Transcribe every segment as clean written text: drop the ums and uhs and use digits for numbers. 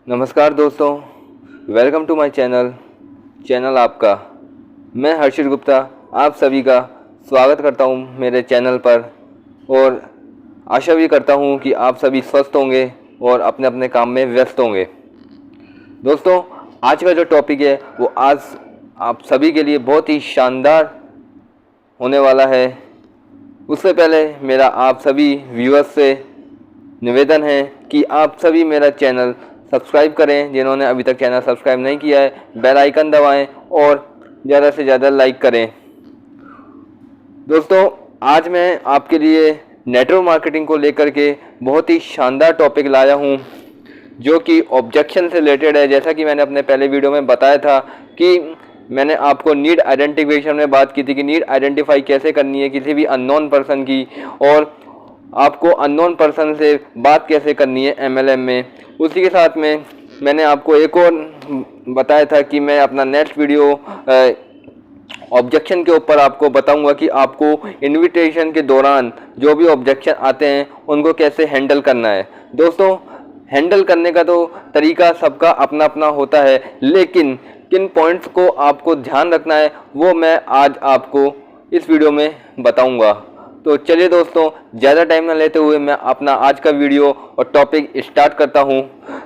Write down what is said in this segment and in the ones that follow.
नमस्कार दोस्तों, welcome to my channel आपका। मैं हर्षित गुप्ता आप सभी का स्वागत करता हूं मेरे चैनल पर और आशा भी करता हूं कि आप सभी स्वस्थ होंगे और अपने अपने काम में व्यस्त होंगे। दोस्तों, आज का जो टॉपिक है वो आज आप सभी के लिए बहुत ही शानदार होने वाला है। उससे पहले मेरा आप सभी व्यूअर्स से निवेदन है कि आप सभी मेरा चैनल सब्सक्राइब करें। जिन्होंने अभी तक चैनल सब्सक्राइब नहीं किया है, बेल आइकन दबाएं और ज़्यादा से ज़्यादा लाइक करें। दोस्तों, आज मैं आपके लिए नेटवर्क मार्केटिंग को लेकर के बहुत ही शानदार टॉपिक लाया हूं, जो कि ऑब्जेक्शन से रिलेटेड है। जैसा कि मैंने अपने पहले वीडियो में बताया था कि मैंने आपको नीड आइडेंटिफिकेशन में बात की थी कि नीड आइडेंटिफाई कैसे करनी है किसी भी अननोन पर्सन की, और आपको अननोन पर्सन से बात कैसे करनी है MLM में। उसी के साथ में मैंने आपको एक और बताया था कि मैं अपना नेक्स्ट वीडियो ऑब्जेक्शन के ऊपर आपको बताऊंगा कि आपको इनविटेशन के दौरान जो भी ऑब्जेक्शन आते हैं उनको कैसे हैंडल करना है। दोस्तों, हैंडल करने का तो तरीका सबका अपना अपना होता है, लेकिन किन पॉइंट्स को आपको ध्यान रखना है वो मैं आज आपको इस वीडियो में बताऊंगा। तो चलिए दोस्तों, ज़्यादा टाइम ना लेते हुए मैं अपना आज का वीडियो और टॉपिक स्टार्ट करता हूं।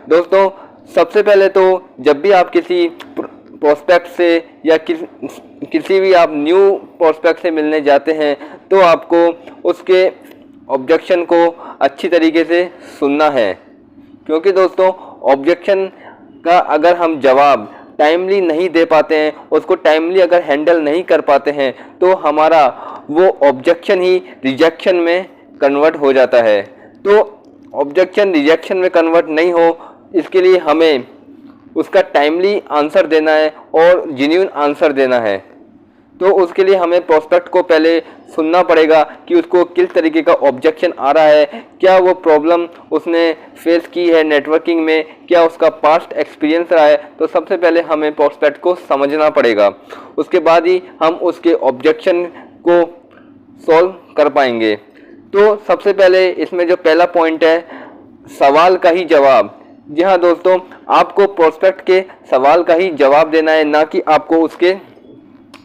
दोस्तों, सबसे पहले तो जब भी आप किसी प्रोस्पेक्ट से या किसी भी आप न्यू प्रोस्पेक्ट से मिलने जाते हैं तो आपको उसके ऑब्जेक्शन को अच्छी तरीके से सुनना है, क्योंकि दोस्तों ऑब्जेक्शन का अगर हम जवाब टाइमली नहीं दे पाते हैं, उसको टाइमली अगर हैंडल नहीं कर पाते हैं तो हमारा वो ऑब्जेक्शन ही रिजेक्शन में कन्वर्ट हो जाता है। तो ऑब्जेक्शन रिजेक्शन में कन्वर्ट नहीं हो, इसके लिए हमें उसका टाइमली आंसर देना है और जेन्युइन आंसर देना है। तो उसके लिए हमें प्रोस्पेक्ट को पहले सुनना पड़ेगा कि उसको किस तरीके का ऑब्जेक्शन आ रहा है, क्या वो प्रॉब्लम उसने फेस की है नेटवर्किंग में, क्या उसका पास्ट एक्सपीरियंस रहा है। तो सबसे पहले हमें प्रोस्पेक्ट को समझना पड़ेगा, उसके बाद ही हम उसके ऑब्जेक्शन को सॉल्व कर पाएंगे। तो सबसे पहले इसमें जो पहला पॉइंट है, सवाल का ही जवाब। जी हाँ दोस्तों, आपको प्रोस्पेक्ट के सवाल का ही जवाब देना है, ना कि आपको उसके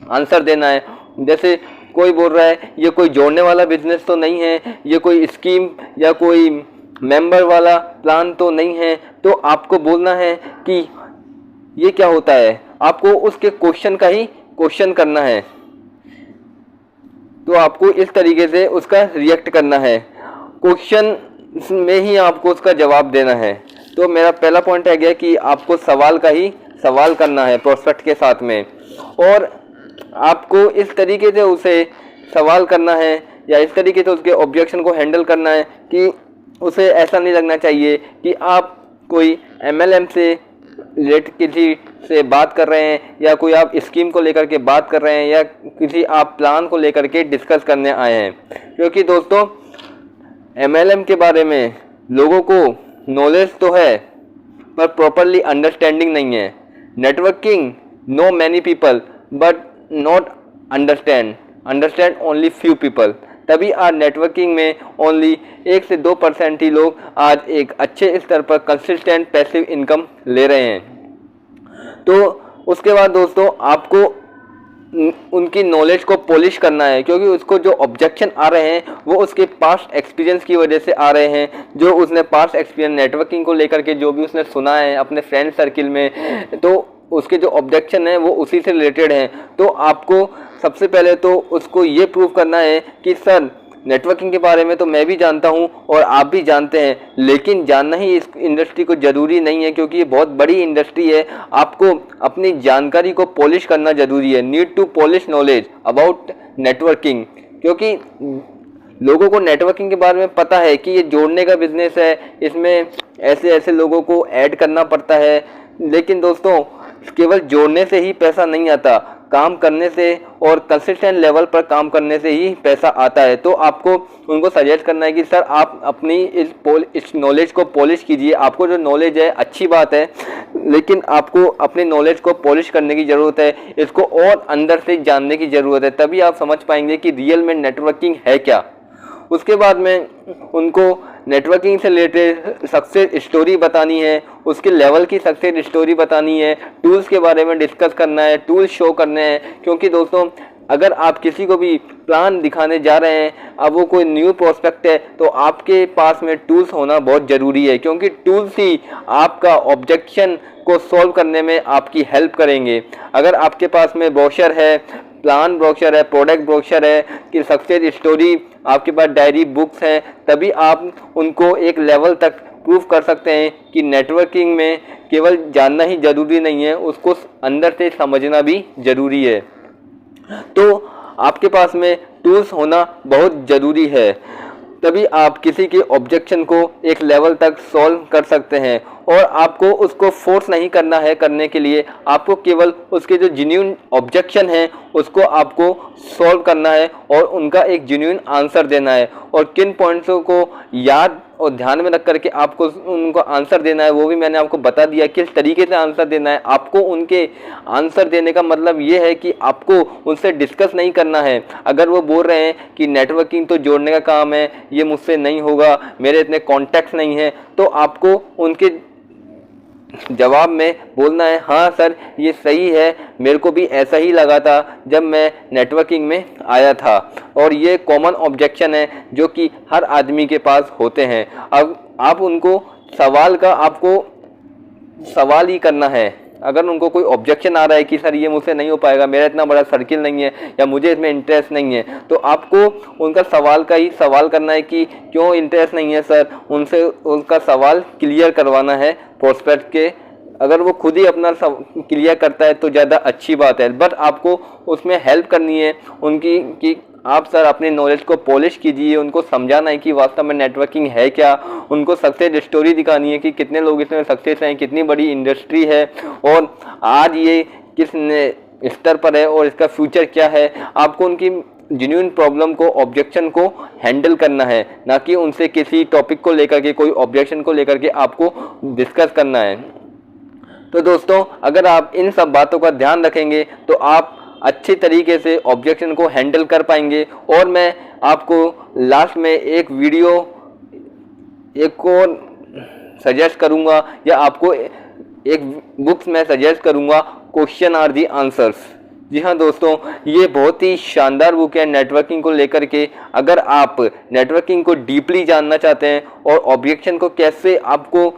आंसर देना है। जैसे कोई बोल रहा है ये कोई जोड़ने वाला बिजनेस तो नहीं है, ये कोई स्कीम या कोई मेंबर वाला प्लान तो नहीं है, तो आपको बोलना है कि ये क्या होता है। आपको उसके क्वेश्चन का ही क्वेश्चन करना है, तो आपको इस तरीके से उसका रिएक्ट करना है, क्वेश्चन में ही आपको उसका जवाब देना है। तो मेरा पहला पॉइंट है गया कि आपको सवाल का ही सवाल करना है प्रोस्पेक्ट के साथ में, और आपको इस तरीके से उसे सवाल करना है या इस तरीके से उसके ऑब्जेक्शन को हैंडल करना है कि उसे ऐसा नहीं लगना चाहिए कि आप कोई MLM से रिलेटेड किसी से बात कर रहे हैं या कोई आप स्कीम को लेकर के बात कर रहे हैं या किसी आप प्लान को लेकर के डिस्कस करने आए हैं। क्योंकि दोस्तों MLM के बारे में लोगों को नॉलेज तो है पर प्रॉपरली अंडरस्टैंडिंग नहीं है। Networking know many people but not understand only few people. तभी आज नेटवर्किंग में ओनली 1 से 2% ही लोग आज एक अच्छे स्तर पर कंसिस्टेंट पैसिव इनकम ले रहे हैं। तो उसके बाद दोस्तों आपको उनकी नॉलेज को पॉलिश करना है, क्योंकि उसको जो ऑब्जेक्शन आ रहे हैं वो उसके पास्ट एक्सपीरियंस की वजह से आ रहे हैं। जो उसने पास्ट एक्सपीरियंस नेटवर्किंग को लेकर के जो भी उसने सुना है अपने फ्रेंड सर्किल में, तो उसके जो ऑब्जेक्शन है वो उसी से रिलेटेड हैं। तो आपको सबसे पहले तो उसको ये प्रूव करना है कि सर नेटवर्किंग के बारे में तो मैं भी जानता हूँ और आप भी जानते हैं, लेकिन जानना ही इस इंडस्ट्री को ज़रूरी नहीं है, क्योंकि ये बहुत बड़ी इंडस्ट्री है। आपको अपनी जानकारी को पॉलिश करना ज़रूरी है। Need to polish knowledge about networking, क्योंकि लोगों को नेटवर्किंग के बारे में पता है कि ये जोड़ने का बिजनेस है, इसमें ऐसे ऐसे लोगों को ऐड करना पड़ता है। लेकिन दोस्तों केवल जोड़ने से ही पैसा नहीं आता, काम करने से और कंसिस्टेंट लेवल पर काम करने से ही पैसा आता है। तो आपको उनको सजेस्ट करना है कि सर आप अपनी इस नॉलेज को पॉलिश कीजिए। आपको जो नॉलेज है अच्छी बात है, लेकिन आपको अपनी नॉलेज को पॉलिश करने की ज़रूरत है, इसको और अंदर से जानने की ज़रूरत है। तभी आप समझ पाएंगे कि रियल में नेटवर्किंग है क्या। उसके बाद में उनको नेटवर्किंग से रिलेटेड सक्सेस स्टोरी बतानी है, उसके लेवल की सक्सेस स्टोरी बतानी है, टूल्स के बारे में डिस्कस करना है, टूल्स शो करने हैं। क्योंकि दोस्तों अगर आप किसी को भी प्लान दिखाने जा रहे हैं, अब वो कोई न्यू प्रोस्पेक्ट है, तो आपके पास में टूल्स होना बहुत ज़रूरी है, क्योंकि टूल्स ही आपका ऑब्जेक्शन को सॉल्व करने में आपकी हेल्प करेंगे। अगर आपके पास में ब्रोशर है, प्लान ब्रोशर है, प्रोडक्ट ब्रोशर है, कि सक्सेस स्टोरी, आपके पास डायरी बुक्स हैं, तभी आप उनको एक लेवल तक प्रूव कर सकते हैं कि नेटवर्किंग में केवल जानना ही ज़रूरी नहीं है, उसको अंदर से समझना भी ज़रूरी है। तो आपके पास में टूल्स होना बहुत ज़रूरी है, तभी आप किसी के ऑब्जेक्शन को एक लेवल तक सॉल्व कर सकते हैं। और आपको उसको फोर्स नहीं करना है करने के लिए, आपको केवल उसके जो जेन्युइन ऑब्जेक्शन है उसको आपको सॉल्व करना है और उनका एक जेन्युइन आंसर देना है। और किन पॉइंट्सों को याद और ध्यान में रख करके आपको उनको आंसर देना है, वो भी मैंने आपको बता दिया किस तरीके से आंसर देना है। आपको उनके आंसर देने का मतलब ये है कि आपको उनसे डिस्कस नहीं करना है। अगर वो बोल रहे हैं कि नेटवर्किंग तो जोड़ने का काम है, ये मुझसे नहीं होगा, मेरे इतने कॉन्टैक्ट्स नहीं हैं, तो आपको उनके जवाब में बोलना है, हाँ सर ये सही है, मेरे को भी ऐसा ही लगा था जब मैं नेटवर्किंग में आया था, और ये कॉमन ऑब्जेक्शन है जो कि हर आदमी के पास होते हैं। अब आप उनको आपको सवाल ही करना है। अगर उनको कोई ऑब्जेक्शन आ रहा है कि सर ये मुझसे नहीं हो पाएगा, मेरा इतना बड़ा सर्किल नहीं है, या मुझे इसमें इंटरेस्ट नहीं है, तो आपको उनका सवाल का ही सवाल करना है कि क्यों इंटरेस्ट नहीं है सर, उनसे उनका सवाल क्लियर करवाना है प्रोस्पेक्ट के। अगर वो खुद ही अपना क्लियर करता है तो ज़्यादा अच्छी बात है, बट आपको उसमें हेल्प करनी है उनकी कि आप सर अपने नॉलेज को पॉलिश कीजिए, उनको समझाना है कि वास्तव में नेटवर्किंग है क्या, उनको सक्सेस स्टोरी दिखानी है कि कितने लोग इसमें सक्सेस हैं, कितनी बड़ी इंडस्ट्री है और आज ये किस स्तर पर है और इसका फ्यूचर क्या है। आपको उनकी जेन्युइन प्रॉब्लम को, ऑब्जेक्शन को हैंडल करना है, ना कि उनसे किसी टॉपिक को लेकर के, कोई ऑब्जेक्शन को लेकर के आपको डिस्कस करना है। तो दोस्तों अगर आप इन सब बातों का ध्यान रखेंगे तो आप अच्छी तरीके से ऑब्जेक्शन को हैंडल कर पाएंगे। और मैं आपको लास्ट में एक वीडियो एक और सजेस्ट करूंगा, या आपको एक बुक्स में सजेस्ट करूंगा, क्वेश्चन आर दी आंसर्स। जी हाँ दोस्तों, ये बहुत ही शानदार बुक है नेटवर्किंग को लेकर के। अगर आप नेटवर्किंग को डीपली जानना चाहते हैं और ऑब्जेक्शन को कैसे आपको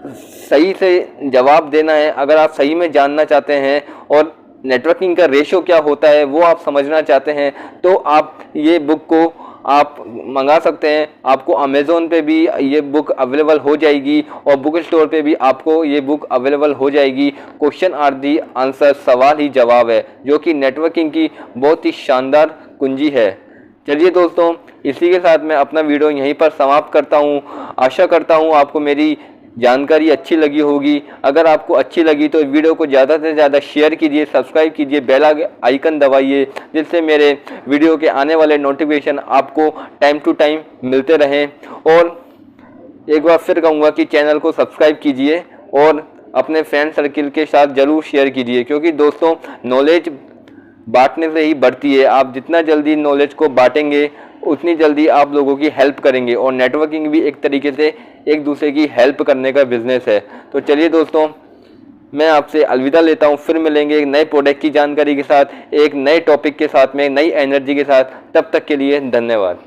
सही से जवाब देना है, अगर आप सही में जानना चाहते हैं और नेटवर्किंग का रेशो क्या होता है वो आप समझना चाहते हैं, तो आप ये बुक को आप मंगा सकते हैं। आपको अमेज़ोन पे भी ये बुक अवेलेबल हो जाएगी और बुक स्टोर पे भी आपको ये बुक अवेलेबल हो जाएगी। क्वेश्चन आर दी आंसर, सवाल ही जवाब है, जो कि नेटवर्किंग की बहुत ही शानदार कुंजी है। चलिए दोस्तों, इसी के साथ मैं अपना वीडियो यहीं पर समाप्त करता हूँ। आशा करता हूँ आपको मेरी जानकारी अच्छी लगी होगी। अगर आपको अच्छी लगी तो वीडियो को ज़्यादा से ज़्यादा शेयर कीजिए, सब्सक्राइब कीजिए, बेल आइकन दबाइए, जिससे मेरे वीडियो के आने वाले नोटिफिकेशन आपको टाइम टू टाइम मिलते रहें। और एक बार फिर कहूँगा कि चैनल को सब्सक्राइब कीजिए और अपने फ्रेंड सर्किल के साथ ज़रूर शेयर कीजिए, क्योंकि दोस्तों नॉलेज बांटने से ही बढ़ती है। आप जितना जल्दी नॉलेज को बांटेंगे उतनी जल्दी आप लोगों की हेल्प करेंगे, और नेटवर्किंग भी एक तरीके से एक दूसरे की हेल्प करने का बिजनेस है। तो चलिए दोस्तों, मैं आपसे अलविदा लेता हूँ। फिर मिलेंगे एक नए प्रोडक्ट की जानकारी के साथ, एक नए टॉपिक के साथ में, नई एनर्जी के साथ। तब तक के लिए धन्यवाद।